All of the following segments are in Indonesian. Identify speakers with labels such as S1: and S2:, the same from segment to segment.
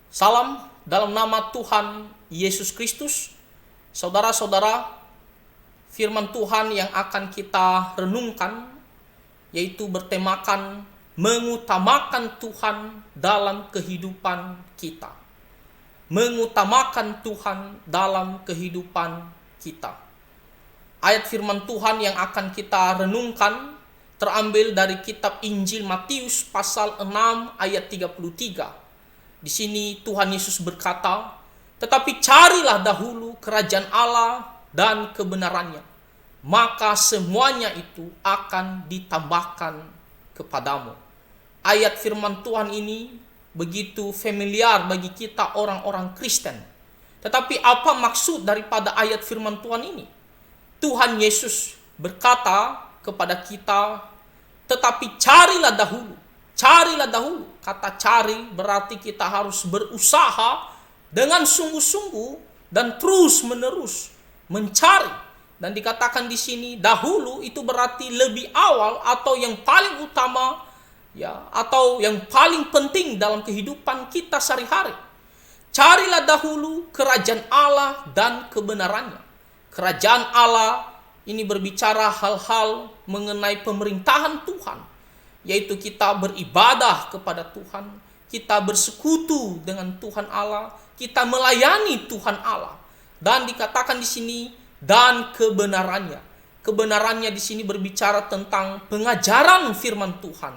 S1: Salam dalam nama Tuhan Yesus Kristus. Saudara-saudara, firman Tuhan yang akan kita renungkan yaitu bertemakan mengutamakan Tuhan dalam kehidupan kita. Mengutamakan Tuhan dalam kehidupan kita. Ayat firman Tuhan yang akan kita renungkan terambil dari kitab Injil Matius pasal 6 ayat 33. Di sini Tuhan Yesus berkata, "Tetapi carilah dahulu kerajaan Allah dan kebenarannya, maka semuanya itu akan ditambahkan kepadamu." Ayat firman Tuhan ini begitu familiar bagi kita orang-orang Kristen. Tetapi apa maksud daripada ayat firman Tuhan ini? Tuhan Yesus berkata kepada kita, "Tetapi carilah dahulu." Carilah dahulu. Kata cari berarti kita harus berusaha dengan sungguh-sungguh dan terus-menerus mencari. Dan dikatakan di sini dahulu itu berarti lebih awal atau yang paling utama, ya, atau yang paling penting dalam kehidupan kita sehari-hari. Carilah dahulu kerajaan Allah dan kebenarannya. Kerajaan Allah ini berbicara hal-hal mengenai pemerintahan Tuhan, yaitu kita beribadah kepada Tuhan, kita bersekutu dengan Tuhan Allah, kita melayani Tuhan Allah. Dan dikatakan di sini dan kebenarannya. Kebenarannya di sini berbicara tentang pengajaran firman Tuhan.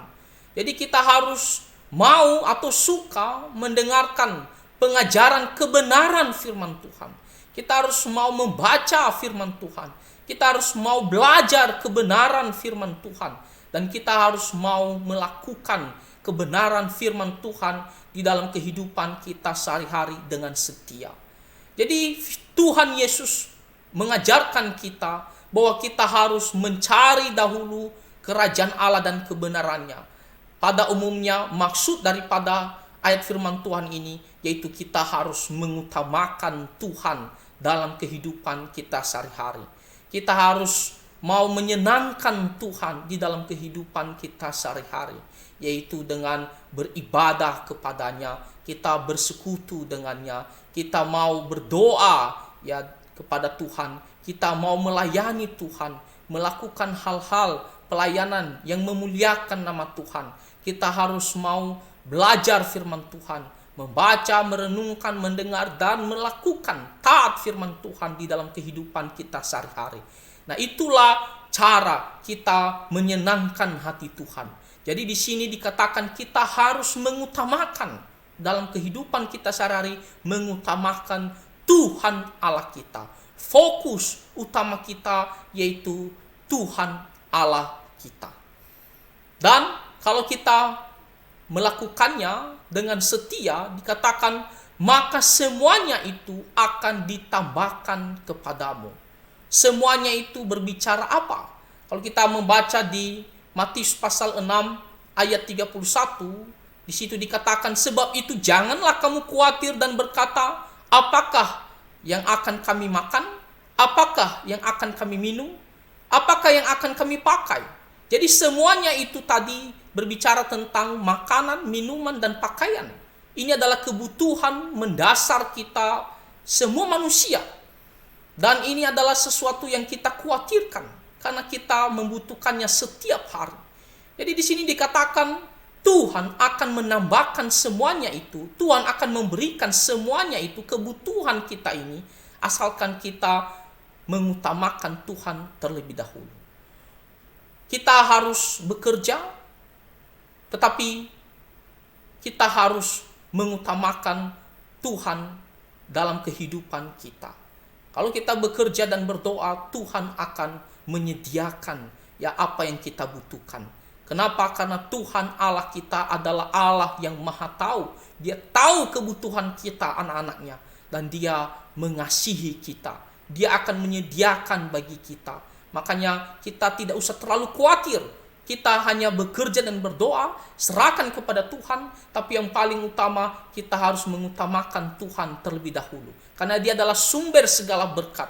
S1: Jadi kita harus mau atau suka mendengarkan pengajaran kebenaran firman Tuhan. Kita harus mau membaca firman Tuhan. Kita harus mau belajar kebenaran firman Tuhan. Dan kita harus mau melakukan kebenaran firman Tuhan di dalam kehidupan kita sehari-hari dengan setia. Jadi Tuhan Yesus mengajarkan kita bahwa kita harus mencari dahulu kerajaan Allah dan kebenarannya. Pada umumnya maksud daripada ayat firman Tuhan ini yaitu kita harus mengutamakan Tuhan dalam kehidupan kita sehari-hari. Kita harus mau menyenangkan Tuhan di dalam kehidupan kita sehari-hari, yaitu dengan beribadah kepadanya, kita bersekutu dengannya, kita mau berdoa ya kepada Tuhan, kita mau melayani Tuhan, melakukan hal-hal pelayanan yang memuliakan nama Tuhan. Kita harus mau belajar firman Tuhan, membaca, merenungkan, mendengar, dan melakukan taat firman Tuhan di dalam kehidupan kita sehari-hari. Nah, itulah cara kita menyenangkan hati Tuhan. Jadi di sini dikatakan kita harus mengutamakan dalam kehidupan kita sehari-hari, mengutamakan Tuhan Allah kita. Fokus utama kita yaitu Tuhan Allah kita. Dan kalau kita melakukannya dengan setia, dikatakan maka semuanya itu akan ditambahkan kepadamu. Semuanya itu berbicara apa? Kalau kita membaca di Matius pasal 6 ayat 31, di situ dikatakan, "Sebab itu janganlah kamu khawatir dan berkata, apakah yang akan kami makan? Apakah yang akan kami minum? Apakah yang akan kami pakai?" Jadi semuanya itu tadi berbicara tentang makanan, minuman, dan pakaian. Ini adalah kebutuhan mendasar kita semua manusia. Dan ini adalah sesuatu yang kita khawatirkan karena kita membutuhkannya setiap hari. Jadi di sini dikatakan Tuhan akan menambahkan semuanya itu. Tuhan akan memberikan semuanya itu, kebutuhan kita ini, asalkan kita mengutamakan Tuhan terlebih dahulu. Kita harus bekerja, tetapi kita harus mengutamakan Tuhan dalam kehidupan kita. Kalau kita bekerja dan berdoa, Tuhan akan menyediakan ya apa yang kita butuhkan. Kenapa? Karena Tuhan Allah kita adalah Allah yang Maha Tahu. Dia tahu kebutuhan kita, anak-anaknya, dan Dia mengasihi kita. Dia akan menyediakan bagi kita. Makanya kita tidak usah terlalu khawatir. Kita hanya bekerja dan berdoa, serahkan kepada Tuhan, tapi yang paling utama kita harus mengutamakan Tuhan terlebih dahulu. Karena Dia adalah sumber segala berkat.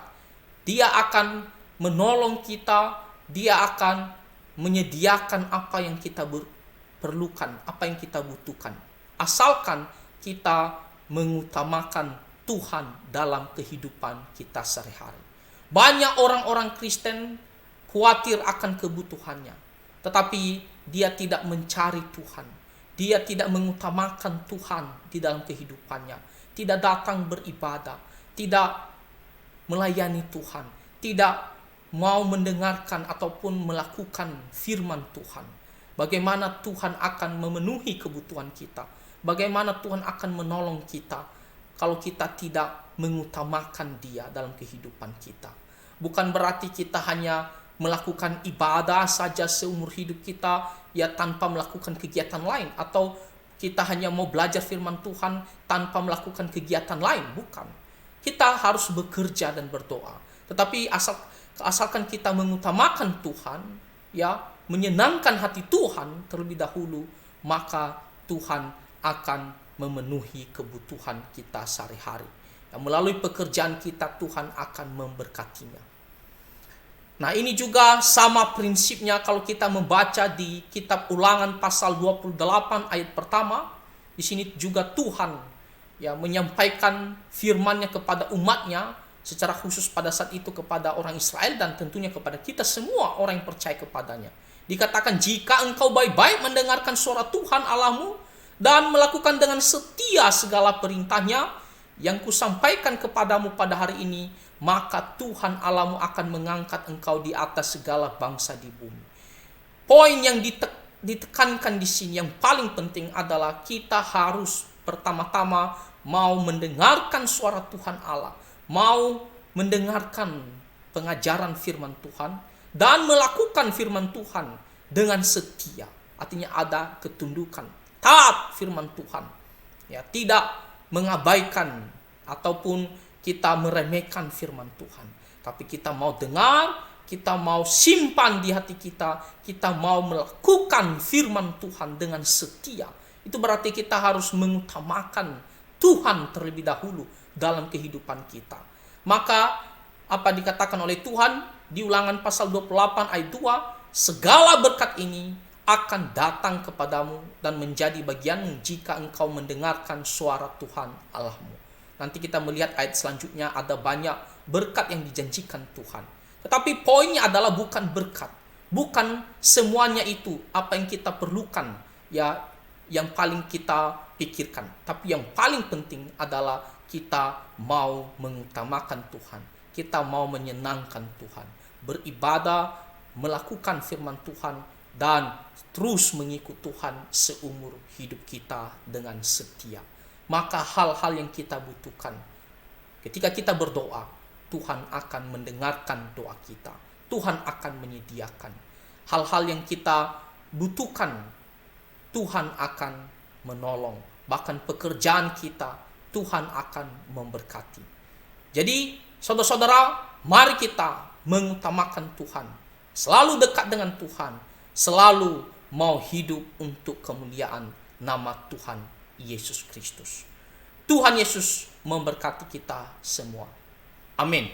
S1: Dia akan menolong kita, Dia akan menyediakan apa yang kita perlukan, apa yang kita butuhkan. Asalkan kita mengutamakan Tuhan dalam kehidupan kita sehari-hari. Banyak orang-orang Kristen khawatir akan kebutuhannya, tetapi dia tidak mencari Tuhan. Dia tidak mengutamakan Tuhan di dalam kehidupannya. Tidak datang beribadah, tidak melayani Tuhan, tidak mau mendengarkan ataupun melakukan firman Tuhan. Bagaimana Tuhan akan memenuhi kebutuhan kita? Bagaimana Tuhan akan menolong kita kalau kita tidak mengutamakan Dia dalam kehidupan kita? Bukan berarti kita hanya melakukan ibadah saja seumur hidup kita, ya tanpa melakukan kegiatan lain, atau kita hanya mau belajar firman Tuhan tanpa melakukan kegiatan lain, bukan. Kita harus bekerja dan berdoa. Tetapi asalkan kita mengutamakan Tuhan, ya menyenangkan hati Tuhan terlebih dahulu, maka Tuhan akan memenuhi kebutuhan kita sehari-hari. Dan melalui pekerjaan kita Tuhan akan memberkatinya. Nah, ini juga sama prinsipnya kalau kita membaca di kitab Ulangan pasal 28 ayat pertama. Di sini juga Tuhan ya menyampaikan firman-Nya kepada umat-Nya, secara khusus pada saat itu kepada orang Israel dan tentunya kepada kita semua orang yang percaya kepadanya. Dikatakan, jika engkau baik-baik mendengarkan suara Tuhan Allahmu dan melakukan dengan setia segala perintah-Nya yang kusampaikan kepadamu pada hari ini, maka Tuhan Allahmu akan mengangkat engkau di atas segala bangsa di bumi. Poin yang ditekankan di sini yang paling penting adalah kita harus pertama-tama mau mendengarkan suara Tuhan Allah, mau mendengarkan pengajaran firman Tuhan, dan melakukan firman Tuhan dengan setia. Artinya ada ketundukan, taat firman Tuhan, ya, tidak mengabaikan ataupun kita meremehkan firman Tuhan. Tapi kita mau dengar, kita mau simpan di hati kita, kita mau melakukan firman Tuhan dengan setia. Itu berarti kita harus mengutamakan Tuhan terlebih dahulu dalam kehidupan kita. Maka apa dikatakan oleh Tuhan di Ulangan pasal 28 ayat 2, segala berkat ini akan datang kepadamu dan menjadi bagianmu jika engkau mendengarkan suara Tuhan Allahmu. Nanti kita melihat ayat selanjutnya, ada banyak berkat yang dijanjikan Tuhan. Tetapi poinnya adalah bukan berkat. Bukan semuanya itu apa yang kita perlukan, ya, yang paling kita pikirkan. Tapi yang paling penting adalah kita mau mengutamakan Tuhan. Kita mau menyenangkan Tuhan. Beribadah, melakukan firman Tuhan, dan terus mengikut Tuhan seumur hidup kita dengan setia. Maka hal-hal yang kita butuhkan, ketika kita berdoa, Tuhan akan mendengarkan doa kita. Tuhan akan menyediakan. Hal-hal yang kita butuhkan, Tuhan akan menolong. Bahkan pekerjaan kita, Tuhan akan memberkati. Jadi, saudara-saudara, mari kita mengutamakan Tuhan. Selalu dekat dengan Tuhan. Selalu mau hidup untuk kemuliaan nama Tuhan Yesus Kristus. Tuhan Yesus memberkati kita semua. Amin.